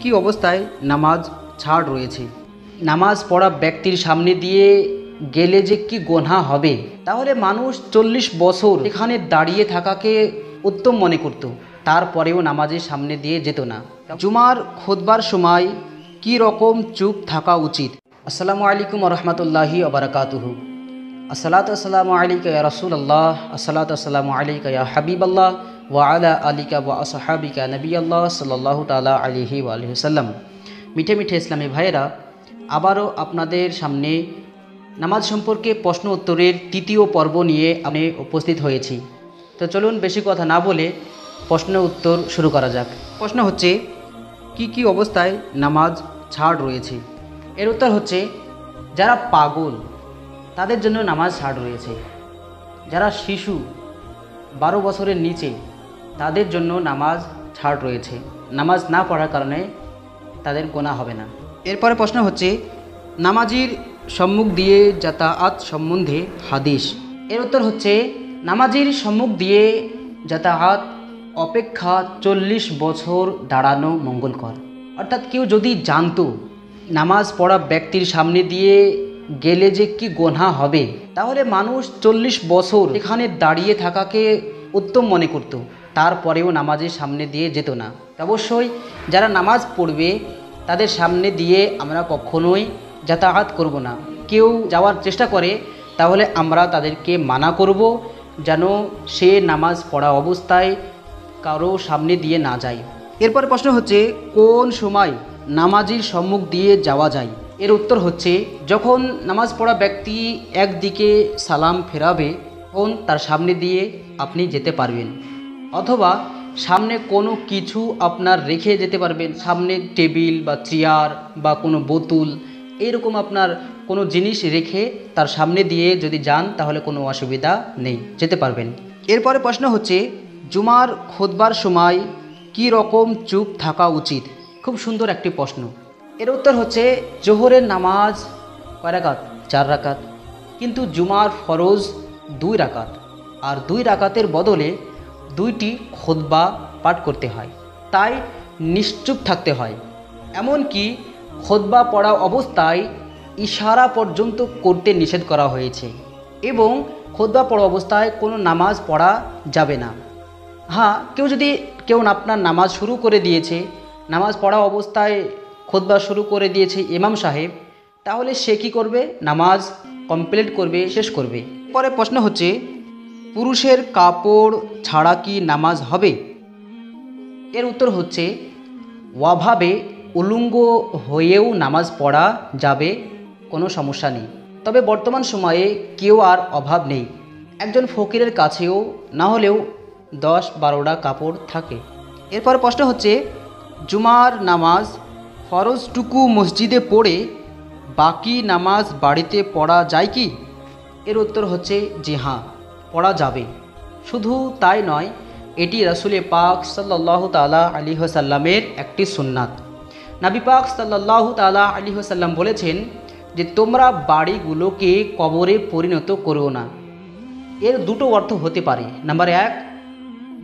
কি অবস্থায় নামাজ ছাড় রয়েছে। নামাজ পড়া ব্যক্তির সামনে দিয়ে গেলে যে কি গুনাহ হবে, তাহলে মানুষ 40 বছর এখানে দাঁড়িয়ে থাকাকে উত্তম মনে করত, তারপরেও নামাজের সামনে দিয়ে যেত না। জুমার খুতবার সময় কি রকম চুপ থাকা উচিত। আসসালামু আলাইকুম ওয়া রাহমাতুল্লাহি ওয়া বারাকাতুহু। আসসালাতু আসসালামু আলাইকা ইয়া রাসূলুল্লাহ, আসসালাতু আসসালামু আলাইকা ইয়া হাবিবাল্লাহ ওয়া আলা আলিকা ওয়া আসহাবিকা নবিয়াল্লাহ সাল্লাল্লাহু তাআলা আলাইহি ওয়া আলিহি ওয়াসাল্লাম। মিঠে মিঠে ইসলামী ভাইয়েরা, আবারও আপনাদের সামনে নামাজ সম্পর্কে প্রশ্ন উত্তরের তৃতীয় পর্ব নিয়ে আমি উপস্থিত হয়েছি। তো চলুন বেশি কথা না বলে প্রশ্ন উত্তর শুরু করা যাক। প্রশ্ন হচ্ছে, কি অবস্থায় নামাজ ছাড় রয়েছে। এর উত্তর হচ্ছে, যারা পাগল তাদের জন্য নামাজ ছাড় রয়েছে। যারা শিশু 12 বছরের নিচে তাদের জন্য নামাজ ছাড় রয়েছে। নামাজ না পড়ার কারণে তাদের গুনাহ হবে না। এরপরে প্রশ্ন হচ্ছে, নামাজির সম্মুখ দিয়ে যাতায়াত সম্বন্ধে হাদিস। এর উত্তর হচ্ছে, নামাজির সম্মুখ দিয়ে যাতায়াত অপেক্ষা 40 বছর দাঁড়ানো মঙ্গলকর। অর্থাৎ কেউ যদি জানতো নামাজ পড়া ব্যক্তির সামনে দিয়ে গেলে যে কি গুনাহ হবে, তাহলে মানুষ 40 বছর এখানে দাঁড়িয়ে থাকাকে উত্তম মনে করত, তারপরেও নামাজের সামনে দিয়ে যেত না। অবশ্যই যারা নামাজ পড়বে তাদের সামনে দিয়ে আমরা কখনোই যাতায়াত করব না। কেউ যাওয়ার চেষ্টা করে তাহলে আমরা তাদেরকে মানা করব যেন সে নামাজ পড়া অবস্থায় কারো সামনে দিয়ে না যায়। এরপর প্রশ্ন হচ্ছে, কোন সময় নামাজির সম্মুখ দিয়ে যাওয়া যায়। এর উত্তর হচ্ছে, যখন নামাজ পড়া ব্যক্তি একদিকে সালাম ফেরাবে তখন তার সামনে দিয়ে আপনি যেতে পারবেন, অথবা সামনে কোনো কিছু আপনার রেখে যেতে পারবেন। সামনে টেবিল বা চেয়ার বা কোনো বোতল এইরকম আপনার কোনো জিনিস রেখে তার সামনে দিয়ে যদি যান তাহলে কোনো অসুবিধা নেই, যেতে পারবেন। এরপরে প্রশ্ন হচ্ছে, জুমার খুতবার সময় কি রকম চুপ থাকা উচিত। খুব সুন্দর একটি প্রশ্ন। এর উত্তর হচ্ছে, জোহরের নামাজ কয় রাকাত? 4 রাকাত, কিন্তু জুমার ফরজ 2 রাকাত, আর 2 রাকাতের বদলে 2টি খুতবা পাঠ করতে হয়, তাই নিশ্চুপ থাকতে হয়। এমনকি খুতবা পড়া অবস্থায় ইশারা পর্যন্ত করতে নিষেধ করা হয়েছে, এবং খুতবা পড়া অবস্থায় কোনো নামাজ পড়া যাবে না। হ্যাঁ, কেউ আপনার নামাজ শুরু করে দিয়েছে, নামাজ পড়া অবস্থায় খুতবা শুরু করে দিয়েছে ইমাম সাহেব, তাহলে সে কী করবে? নামাজ কমপ্লিট করবে, শেষ করবে। পরে প্রশ্ন হচ্ছে, পুরুষের কাপড় ছাড়া কি নামাজ হবে। এর উত্তর হচ্ছে, অভাবে উলঙ্গ হয়েও নামাজ পড়া যাবে, কোনো সমস্যা নেই। তবে বর্তমান সময়ে কেউ আর অভাব নেই, একজন ফকিরের কাছেও না হলেও 10-12টা কাপড় থাকে। এরপর প্রশ্ন হচ্ছে, জুমার নামাজ ফরজটুকু মসজিদে পড়ে বাকি নামাজ বাড়িতে পড়া যায় কি। এর উত্তর হচ্ছে, যে হ্যাঁ, পড়া যাবে। শুধু তাই নয়, এটি রাসূল পাক সাল্লাল্লাহু তাআলা আলাইহি ওয়াসাল্লামের একটি সুন্নাত। নবী পাক সাল্লাল্লাহু তাআলা আলাইহি ওয়াসাল্লাম বলেছেন যে, তোমরা বাড়িগুলোকে কবরে পরিণত করো না। এর দুটো অর্থ হতে পারে। নাম্বার 1,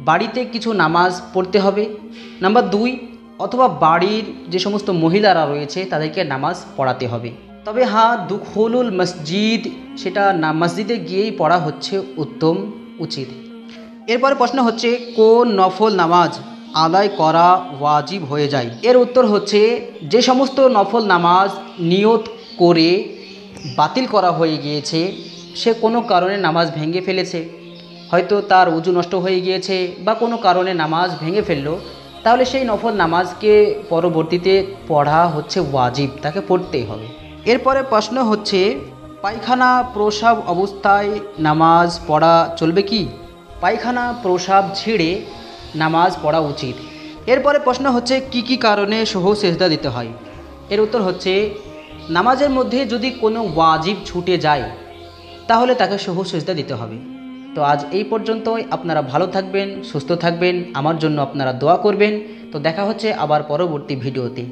বাড়িতে কিছু নামাজ পড়তে হবে। নাম্বার 2, অথবা বাড়ির যে সমস্ত মহিলারা রয়েছে তাদেরকে নামাজ পড়াতে হবে। তবে হ্যাঁ, দুখুলুল মসজিদ, সেটা মসজিদে গিয়েই পড়া হচ্ছে উত্তম, উচিত। এরপরে প্রশ্ন হচ্ছে, কোন নফল নামাজ আদায় করা ওয়াজিব হয়ে যায়। এর উত্তর হচ্ছে, যে সমস্ত নফল নামাজ নিয়ত করে বাতিল করা হয়ে গিয়েছে, সে কোনো কারণে নামাজ ভেঙে ফেলেছে, হয়তো তার ওযু নষ্ট হয়ে গিয়েছে বা কোনো কারণে নামাজ ভেঙে ফেললো, তাহলে সেই নফল নামাজকে পরবর্তীতে পড়া হচ্ছে ওয়াজিব, তাকে পড়তেই হবে। এরপরে প্রশ্ন হচ্ছে, পায়খানা প্রসাব অবস্থায় নামাজ পড়া চলবে কি। পায়খানা প্রসাব ছেড়ে নামাজ পড়া উচিত। এরপরে প্রশ্ন হচ্ছে, কি কারণে সহ সেজদা দিতে হয়। এর উত্তর হচ্ছে, নামাজের মধ্যে যদি কোনো ওয়াজিব ছুটে যায় তাহলে তাকে সহ সেজদা দিতে হবে। তো আজ এই পর্যন্তই। আপনারা ভালো থাকবেন, সুস্থ থাকবেন, আমার জন্য আপনারা দোয়া করবেন। তো দেখা হচ্ছে আবার পরবর্তী ভিডিওতে।